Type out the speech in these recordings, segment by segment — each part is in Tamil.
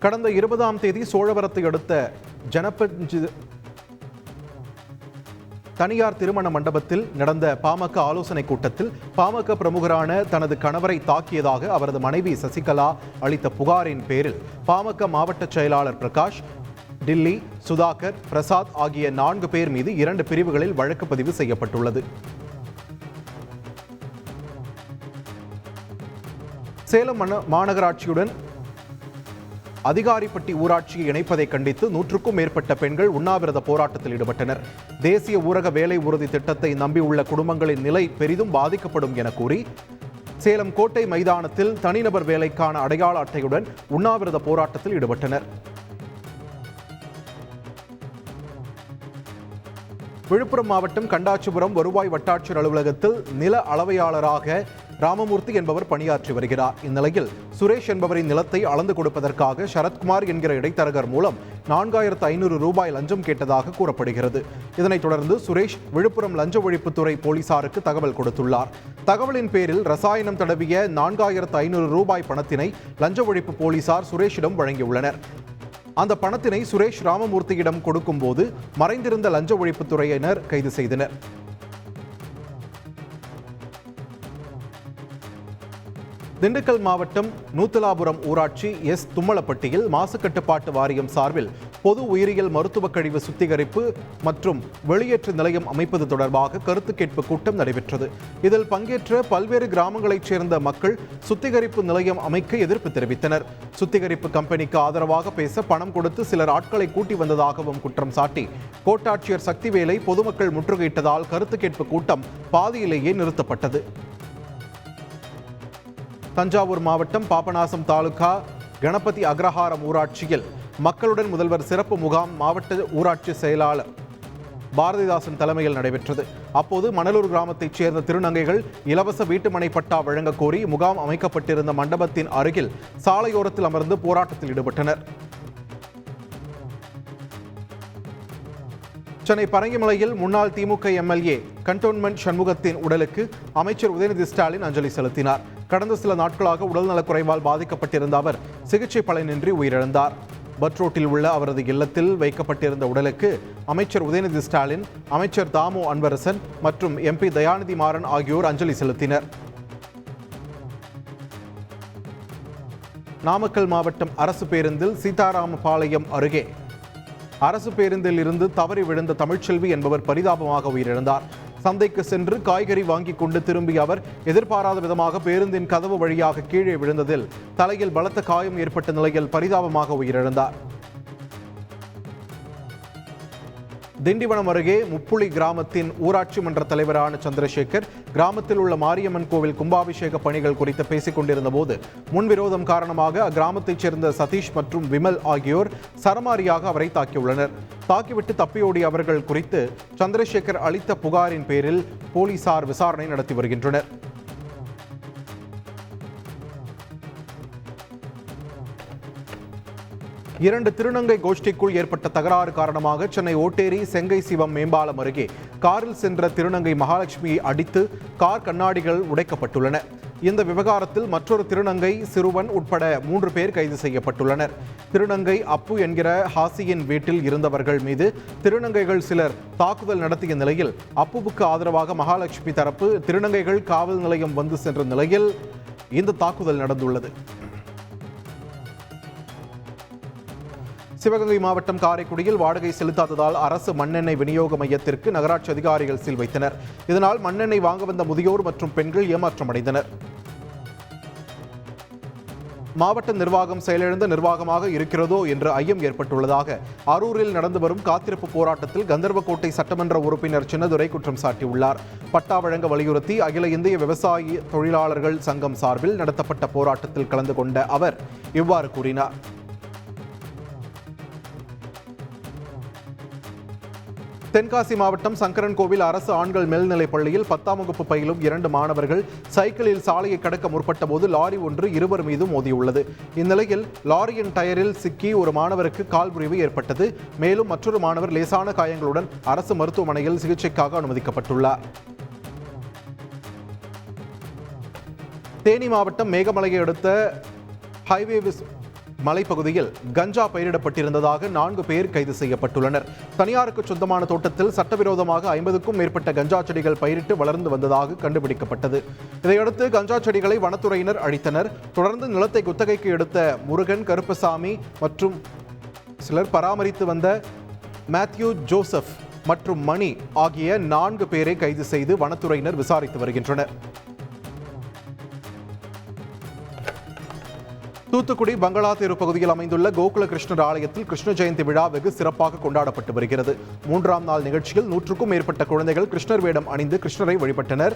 கடந்த 20ஆம் தேதி சோழவரத்தை அடுத்த ஜனபஞ்சி தனியார் திருமண மண்டபத்தில் நடந்த பாமக ஆலோசனை கூட்டத்தில் பாமக பிரமுகரான தனது கணவரை தாக்கியதாக அவரது மனைவி சசிகலா அளித்த புகாரின் பேரில் பாமக மாவட்ட செயலாளர் பிரகாஷ், டில்லி, சுதாகர், பிரசாத் ஆகிய 4 பேர் மீது 2 பிரிவுகளில் வழக்கு பதிவு செய்யப்பட்டுள்ளது. சேலம் மாநகராட்சியுடன் அதிகாரிப்பட்டி ஊராட்சியை இணைப்பதை கண்டித்து 100க்கும் மேற்பட்ட பெண்கள் உண்ணாவிரத போராட்டத்தில் ஈடுபட்டனர். தேசிய ஊரக வேலை உறுதி திட்டத்தை நம்பியுள்ள குடும்பங்களின் நிலை பெரிதும் பாதிக்கப்படும் என கூறி சேலம் கோட்டை மைதானத்தில் தனிநபர் வேலைக்கான அடையாள அட்டையுடன் உண்ணாவிரத போராட்டத்தில் ஈடுபட்டனர். விழுப்புரம் மாவட்டம் கண்டாச்சிபுரம் வருவாய் வட்டாட்சியர் அலுவலகத்தில் நில அளவையாளராக ராமமூர்த்தி என்பவர் பணியாற்றி வருகிறார். இந்நிலையில் சுரேஷ் என்பவரின் நிலத்தை அளந்து கொடுப்பதற்காக சரத்குமார் என்கிற இடைத்தரகர் மூலம் 4500 ரூபாய் லஞ்சம் கேட்டதாக கூறப்படுகிறது. இதனைத் தொடர்ந்து சுரேஷ் விழுப்புரம் லஞ்ச ஒழிப்புத்துறை போலீசாருக்கு தகவல் கொடுத்துள்ளார். தகவலின் பேரில் ரசாயனம் தடவிய 4500 ரூபாய் பணத்தினை லஞ்ச ஒழிப்பு போலீசார் சுரேஷிடம் வழங்கியுள்ளனர். அந்த பணத்தினை சுரேஷ் ராமமூர்த்தியிடம் கொடுக்கும்போது மறைந்திருந்த லஞ்ச ஒழிப்புத்துறையினர் கைது செய்தனர். திண்டுக்கல் மாவட்டம் நூத்தலாபுரம் ஊராட்சி தும்மலப்பட்டியில் மாசு கட்டுப்பாட்டு வாரியம் சார்பில் பொது உயிரியல் மருத்துவ கழிவு சுத்திகரிப்பு மற்றும் வெளியேற்று நிலையம் அமைப்பது தொடர்பாக கருத்து கேட்பு கூட்டம் நடைபெற்றது. இதில் பங்கேற்ற பல்வேறு கிராமங்களைச் சேர்ந்த மக்கள் சுத்திகரிப்பு நிலையம் அமைக்க எதிர்ப்பு தெரிவித்தனர். சுத்திகரிப்பு கம்பெனிக்கு ஆதரவாக பேச பணம் கொடுத்து சிலர் ஆட்களை கூட்டி வந்ததாகவும் குற்றம் சாட்டி கோட்டாட்சியர் சக்திவேலை பொதுமக்கள் முற்றுகையிட்டதால் கருத்து கேட்பு கூட்டம் பாதியிலேயே நிறுத்தப்பட்டது. தஞ்சாவூர் மாவட்டம் பாபநாசம் தாலுகா கணபதி அக்ரஹாரம் ஊராட்சியில் மக்களுடன் முதல்வர் சிறப்பு முகாம் மாவட்ட ஊராட்சி செயலாளர் பாரதிதாசன் தலைமையில் நடைபெற்றது. அப்போது மணலூர் கிராமத்தைச் சேர்ந்த திருநங்கைகள் இலவச வீட்டுமனை பட்டா வழங்க கோரி முகாம் அமைக்கப்பட்டிருந்த மண்டபத்தின் அருகில் சாலையோரத்தில் அமர்ந்து போராட்டத்தில் ஈடுபட்டனர். சென்னை பரங்கிமலையில் முன்னாள் திமுக எம்எல்ஏ கண்டோன்மெண்ட் சண்முகத்தின் உடலுக்கு அமைச்சர் உதயநிதி ஸ்டாலின் அஞ்சலி செலுத்தினார். கடந்த சில நாட்களாக உடல்நலக்குறைவால் பாதிக்கப்பட்டிருந்த அவர் சிகிச்சை பலனின்றி உயிரிழந்தார். பட் ரோட்டில் உள்ள அவரது இல்லத்தில் வைக்கப்பட்டிருந்த உடலுக்கு அமைச்சர் உதயநிதி ஸ்டாலின், அமைச்சர் தாமு அன்பரசன் மற்றும் எம்பி தயாநிதி மாறன் ஆகியோர் அஞ்சலி செலுத்தினர். நாமக்கல் மாவட்டம் அரசு பேருந்தில் சீதாராமபாளையம் அருகே அரசு பேருந்தில் இருந்து தவறி விழுந்த தமிழ்ச்செல்வி என்பவர் பரிதாபமாக உயிரிழந்தார். சந்தைக்கு சென்று காய்கறி வாங்கி கொண்டு திரும்பிய அவர் எதிர்பாராத விதமாக பேருந்தின் கதவு வழியாக கீழே விழுந்ததில் தலையில் பலத்த காயம் ஏற்பட்ட நிலையில் பரிதாபமாக உயிரிழந்தார். திண்டிவனம் அருகே முப்புளி கிராமத்தின் ஊராட்சி மன்ற தலைவரான சந்திரசேகர் கிராமத்தில் உள்ள மாரியம்மன் கோவில் கும்பாபிஷேக பணிகள் குறித்து பேசிக் கொண்டிருந்த போது முன்விரோதம் காரணமாக அக்கிராமத்தைச் சேர்ந்த சதீஷ் மற்றும் விமல் ஆகியோர் சரமாரியாக அவரை தாக்கியுள்ளனர். தாக்கிவிட்டு தப்பியோடிய அவர்கள் குறித்து சந்திரசேகர் அளித்த புகாரின் பேரில் போலீசார் விசாரணை நடத்தி வருகின்றனர். இரண்டு திருநங்கை கோஷ்டிக்குள் ஏற்பட்ட தகராறு காரணமாக சென்னை ஓட்டேரி செங்கை சிவம் மேம்பாலம் அருகே காரில் சென்ற திருநங்கை மகாலட்சுமியை அடித்து கார் கண்ணாடிகள் உடைக்கப்பட்டுள்ளன. இந்த விவகாரத்தில் மற்றொரு திருநங்கை சிறுவன் உட்பட 3 பேர் கைது செய்யப்பட்டுள்ளனர். திருநங்கை அப்பு என்கிற ஹாசியின் வீட்டில் இருந்தவர்கள் மீது திருநங்கைகள் சிலர் தாக்குதல் நடத்திய நிலையில் அப்புவுக்கு ஆதரவாக மகாலட்சுமி தரப்பு திருநங்கைகள் காவல் நிலையம் வந்து சென்ற நிலையில் இந்த தாக்குதல் நடந்துள்ளது. சிவகங்கை மாவட்டம் காரைக்குடியில் வாடகை செலுத்தாததால் அரசு மண்ணெண்ணெய் விநியோக மையத்திற்கு நகராட்சி அதிகாரிகள் சீல் வைத்தனர். இதனால் மண்ணெண்ணெய் வாங்க வந்த முதியோர் மற்றும் பெண்கள் ஏமாற்றமடைந்தனர். மாவட்ட நிர்வாகம் செயலிழந்த நிர்வாகமாக இருக்கிறதோ என்ற ஐயம் ஏற்பட்டுள்ளதாக அரூரில் நடந்து வரும் காத்திருப்பு போராட்டத்தில் கந்தர்வக்கோட்டை சட்டமன்ற உறுப்பினர் சின்னதுரை குற்றம் சாட்டியுள்ளார். பட்டா வழங்க வலியுறுத்தி அகில இந்திய விவசாய தொழிலாளர்கள் சங்கம் சார்பில் நடத்தப்பட்ட போராட்டத்தில் கலந்து கொண்ட அவர் இவ்வாறு கூறினார். தென்காசி மாவட்டம் சங்கரன்கோவில் அரசு ஆண்கள் மேல்நிலைப் பள்ளியில் 10ஆம் வகுப்பு பயிலும் 2 மாணவர்கள் சைக்கிளில் சாலையை கடக்க முற்பட்ட போது லாரி ஒன்று இருவர் மீது மோதியுள்ளது. இந்நிலையில் லாரியின் டயரில் சிக்கி ஒரு மாணவருக்கு கால் முறிவு ஏற்பட்டது. மேலும் மற்றொரு மாணவர் லேசான காயங்களுடன் அரசு மருத்துவமனையில் சிகிச்சைக்காக அனுமதிக்கப்பட்டுள்ளார். தேனி மாவட்டம் மேகமலையை அடுத்த ஹைவே மலைப்பகுதியில் கஞ்சா பயிரிடப்பட்டிருந்ததாக 4 பேர் கைது செய்யப்பட்டுள்ளனர். தனியாருக்கு சொந்தமான தோட்டத்தில் சட்டவிரோதமாக 50க்கும் மேற்பட்ட கஞ்சா செடிகள் பயிரிட்டு வளர்ந்து வந்ததாக கண்டுபிடிக்கப்பட்டது. இதையடுத்து கஞ்சா செடிகளை வனத்துறையினர் அழித்தனர். தொடர்ந்து நிலத்தை குத்தகைக்கு எடுத்த முருகன், கருப்பசாமி மற்றும் சிலர் பராமரித்து வந்த மேத்யூ, ஜோசப் மற்றும் மணி ஆகிய 4 பேரை கைது செய்து வனத்துறையினர் விசாரித்து வருகின்றனர். தூத்துக்குடி பங்களா தெரு பகுதியில் அமைந்துள்ள கோகுல கிருஷ்ணர் ஆலயத்தில் கிருஷ்ண ஜெயந்தி விழா வெகு சிறப்பாக கொண்டாடப்பட்டு வருகிறது. 3ஆம் நாள் நிகழ்ச்சியில் 100க்கும் மேற்பட்ட குழந்தைகள் கிருஷ்ணர் வேடம் அணிந்து கிருஷ்ணரை வழிபட்டனர்.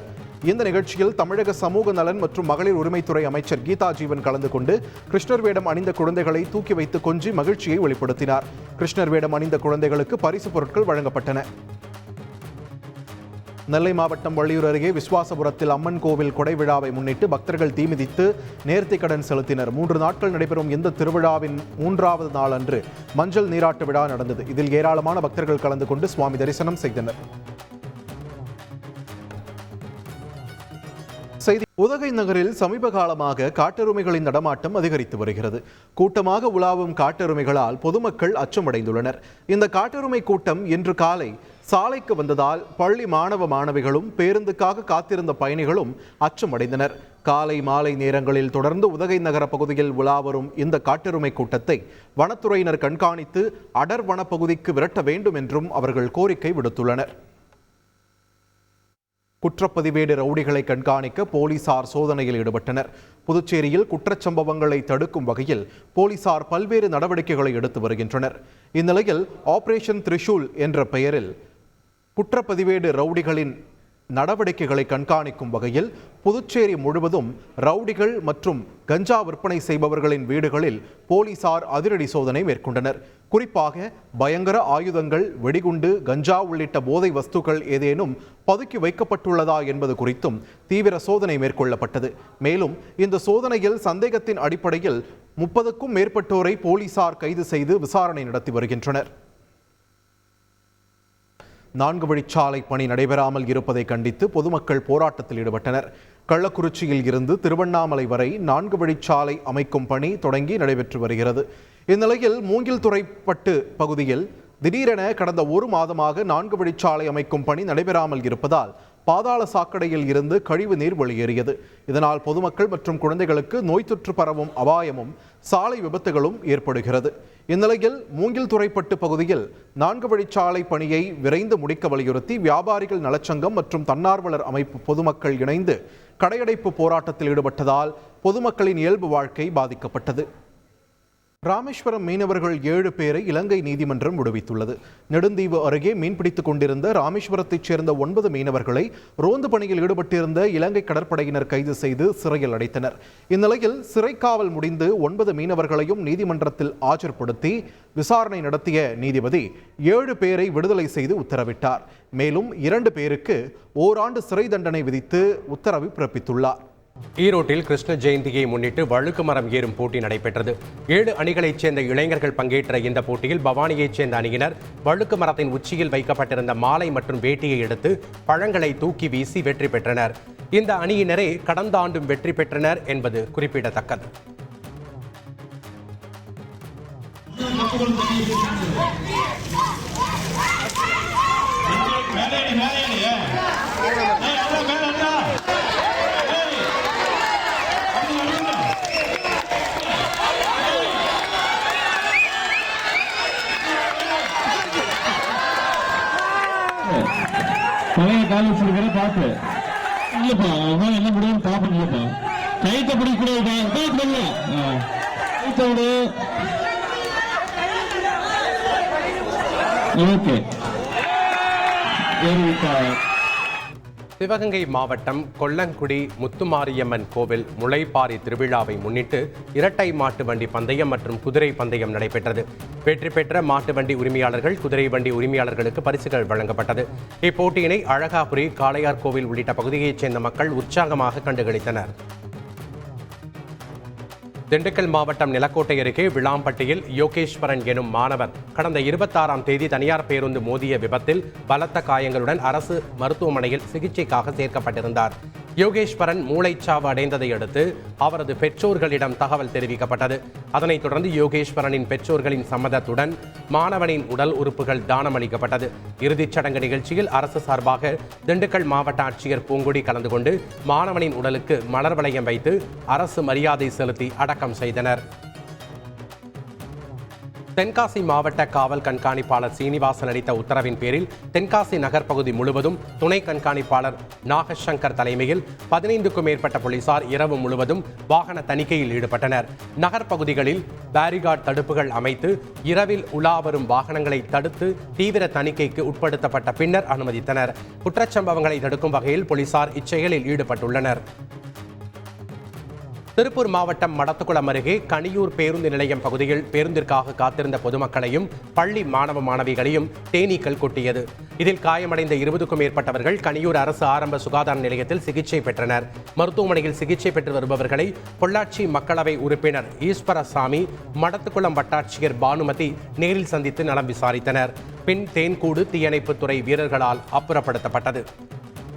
இந்த நிகழ்ச்சியில் தமிழக சமூக நலன் மற்றும் மகளிர் உரிமைத்துறை அமைச்சர் கீதா ஜீவன் கலந்து கொண்டு கிருஷ்ணர் வேடம் அணிந்த குழந்தைகளை தூக்கி வைத்து கொஞ்சி மகிழ்ச்சியை வெளிப்படுத்தினார். கிருஷ்ணர் வேடம் அணிந்த குழந்தைகளுக்கு பரிசு பொருட்கள் வழங்கப்பட்டன. நெல்லை மாவட்டம் வள்ளியூர் அருகே விஸ்வாசபுரத்தில் அம்மன் கோவில் கொடை விழாவை முன்னிட்டு பக்தர்கள் தீமிதித்து நேர்த்திக்கடன் செலுத்தினர். 3 நாட்கள் நடைபெறும் இந்த திருவிழாவின் 3வது நாள் அன்று மஞ்சள் நீராட்டு விழா நடந்தது. இதில் ஏராளமான பக்தர்கள் கலந்து கொண்டு சுவாமி தரிசனம் செய்தனர். உதகை நகரில் சமீப காலமாக காட்டெருமைகளின் நடமாட்டம் அதிகரித்து வருகிறது. கூட்டமாக உலாவும் காட்டெருமைகளால் பொதுமக்கள் அச்சமடைந்துள்ளனர். இந்த காட்டெருமை கூட்டம் இன்று காலை சாலைக்கு வந்ததால் பள்ளி மாணவ மாணவிகளும் பேருந்துக்காக காத்திருந்த பயணிகளும் அச்சமடைந்தனர். காலை மாலை நேரங்களில் தொடர்ந்து உதகை நகர பகுதியில் உலாவரும் இந்த காட்டெருமை கூட்டத்தை வனத்துறையினர் கண்காணித்து அடர் வனப்பகுதிக்கு விரட்ட வேண்டும் என்றும் அவர்கள் கோரிக்கை விடுத்துள்ளனர். குற்றப்பதிவேடு ரவுடிகளை கண்காணிக்க போலீசார் சோதனையில் ஈடுபட்டனர். புதுச்சேரியில் குற்றச்சம்பவங்களை தடுக்கும் வகையில் போலீசார் பல்வேறு நடவடிக்கைகளை எடுத்து வருகின்றனர். இந்நிலையில் ஆபரேஷன் திரிஷூல் என்ற பெயரில் குற்றப்பதிவேடு ரவுடிகளின் நடவடிக்கைகளை கண்காணிக்கும் வகையில் புதுச்சேரி முழுவதும் ரவுடிகள் மற்றும் கஞ்சா விற்பனை செய்பவர்களின் வீடுகளில் போலீசார் அதிரடி சோதனை மேற்கொண்டனர். குறிப்பாக பயங்கர ஆயுதங்கள், வெடிகுண்டு, கஞ்சா உள்ளிட்ட போதை வஸ்துக்கள் ஏதேனும் பதுக்கி வைக்கப்பட்டுள்ளதா என்பது குறித்தும் தீவிர சோதனை மேற்கொள்ளப்பட்டது. மேலும் இந்த சோதனையில் சந்தேகத்தின் அடிப்படையில் 30க்கும் மேற்பட்டோரை போலீசார் கைது செய்து விசாரணை நடத்தி வருகின்றனர். 4 வழிச்சாலை பணி நடைபெறாமல் இருப்பதை கண்டித்து பொதுமக்கள் போராட்டத்தில் ஈடுபட்டனர். கள்ளக்குறிச்சியில் இருந்து திருவண்ணாமலை வரை 4 வழிச்சாலை அமைக்கும் பணி தொடங்கி நடைபெற்று வருகிறது. இந்நிலையில் மூங்கில்துறைப்பட்டு பகுதியில் திடீரென கடந்த 1 மாதமாக 4 வழிச்சாலை அமைக்கும் பணி நடைபெறாமல் இருப்பதால் பாதாள சாக்கடையில் இருந்து கழிவு நீர் வெளியேறியது. இதனால் பொதுமக்கள் மற்றும் குழந்தைகளுக்கு நோய் தொற்று பரவும் அபாயமும் சாலை விபத்துகளும் ஏற்படுகிறது. இந்நிலையில் மூங்கில்துறைப்பட்டு பகுதியில் 4 வழிச்சாலை பணியை விரைந்து முடிக்க வலியுறுத்தி வியாபாரிகள் நலச்சங்கம் மற்றும் தன்னார்வலர் அமைப்பு பொதுமக்கள் இணைந்து கடையடைப்பு போராட்டத்தில் ஈடுபட்டதால் பொதுமக்களின் இயல்பு வாழ்க்கை பாதிக்கப்பட்டது. ராமேஸ்வரம் மீனவர்கள் 7 பேரை இலங்கை நீதிமன்றம் விடுவித்துள்ளது. நெடுந்தீவு அருகே மீன்பிடித்துக் கொண்டிருந்த ராமேஸ்வரத்தைச் சேர்ந்த 9 மீனவர்களை ரோந்து பணியில் ஈடுபட்டிருந்த இலங்கை கடற்படையினர் கைது செய்து சிறையில் அடைத்தனர். இந்நிலையில் சிறைக்காவல் முடிந்து 9 மீனவர்களையும் நீதிமன்றத்தில் ஆஜர்படுத்தி விசாரணை நடத்திய நீதிபதி 7 பேரை விடுதலை செய்து உத்தரவிட்டார். மேலும் 2 பேருக்கு ஓராண்டு சிறை தண்டனை விதித்து உத்தரவு பிறப்பித்துள்ளார். ஈரோட்டில் கிருஷ்ண ஜெயந்தியை முன்னிட்டு வழுக்கு மரம் ஏறும் போட்டி நடைபெற்றது. 7 அணிகளைச் சேர்ந்த இளைஞர்கள் பங்கேற்ற இந்த போட்டியில் பவானியைச் சேர்ந்த அணியினர் வழுக்கு மரத்தின் உச்சியில் வைக்கப்பட்டிருந்த மாலை மற்றும் வேட்டியை எடுத்து பழங்களை தூக்கி வீசி வெற்றி பெற்றனர். இந்த அணியினரே கடந்த ஆண்டும் வெற்றி பெற்றனர் என்பது குறிப்பிடத்தக்கது. பழைய காலேஜ் இருக்கிற பாட்டு இல்லப்பா, அவன் என்ன முடியும் பாப்பா இல்லப்பா, கைத்த பிடிக்கூடாது, கைத்தோடு ஓகே. சிவகங்கை மாவட்டம் கொல்லங்குடி முத்துமாரியம்மன் கோவில் முளைப்பாரி திருவிழாவை முன்னிட்டு இரட்டை மாட்டு வண்டி பந்தயம் மற்றும் குதிரை பந்தயம் நடைபெற்றது. வெற்றி பெற்ற மாட்டு வண்டி உரிமையாளர்கள், குதிரை வண்டி உரிமையாளர்களுக்கு பரிசுகள் வழங்கப்பட்டது. இப்போட்டியினை அழகாபுரி, காளையார் கோவில் உள்ளிட்ட பகுதியைச் சேர்ந்த மக்கள் உற்சாகமாக கண்டுகளித்தனர். திண்டுக்கல் மாவட்டம் நிலக்கோட்டை அருகே விளாம்பட்டியில் யோகேஸ்வரன் எனும் மாணவர் கடந்த 26ஆம் தேதி தனியார் பேருந்து மோதிய விபத்தில் பலத்த காயங்களுடன் அரசு மருத்துவமனையில் சிகிச்சைக்காக சேர்க்கப்பட்டிருந்தார். யோகேஸ்வரன் மூளைச்சாவு அடைந்ததை அடுத்து அவரது பெற்றோர்களிடம் தகவல் தெரிவிக்கப்பட்டது. அதனைத் தொடர்ந்து யோகேஸ்வரனின் பெற்றோர்களின் சம்மதத்துடன் மாணவனின் உடல் உறுப்புகள் தானமளிக்கப்பட்டது. இறுதிச் சடங்கு நிகழ்ச்சியில் அரசு சார்பாக திண்டுக்கல் மாவட்ட ஆட்சியர் பூங்குடி கலந்து கொண்டு மாணவனின் உடலுக்கு மலர் வளையம் வைத்து அரசு மரியாதை செலுத்தி அடக்கம் செய்தனர். தென்காசி மாவட்ட காவல் கண்காணிப்பாளர் சீனிவாசன் அளித்த உத்தரவின் பேரில் தென்காசி நகர் பகுதி முழுவதும் துணை கண்காணிப்பாளர் நாகசங்கர் தலைமையில் 15க்கும் மேற்பட்ட போலீசார் இரவு முழுவதும் வாகன தணிக்கையில் ஈடுபட்டனர். நகர் பகுதிகளில் பேரிகார்டு தடுப்புகள் அமைத்து இரவில் உலா வரும் வாகனங்களை தடுத்து தீவிர தணிக்கைக்கு உட்படுத்தப்பட்ட பின்னர் அனுமதித்தனர். குற்றச்சம்பவங்களை தடுக்கும் வகையில் போலீசார் இச்செயலில் ஈடுபட்டுள்ளனர். திருப்பூர் மாவட்டம் மடத்துக்குளம் அருகே கனியூர் பேருந்து நிலையம் பகுதியில் பேருந்திற்காக காத்திருந்த பொதுமக்களையும் பள்ளி மாணவ மாணவிகளையும் தேனீக்கள் கொட்டியது. இதில் காயமடைந்த 20க்கும் மேற்பட்டவர்கள் கனியூர் அரசு ஆரம்ப சுகாதார நிலையத்தில் சிகிச்சை பெற்றனர். மருத்துவமனையில் சிகிச்சை பெற்று வருபவர்களை பொள்ளாச்சி மக்களவை உறுப்பினர் ஈஸ்வரசாமி, மடத்துக்குளம் வட்டாட்சியர் பானுமதி நேரில் சந்தித்து நலம் விசாரித்தனர். பின் தேன்கூடு தீயணைப்புத்துறை வீரர்களால் அப்புறப்படுத்தப்பட்டது.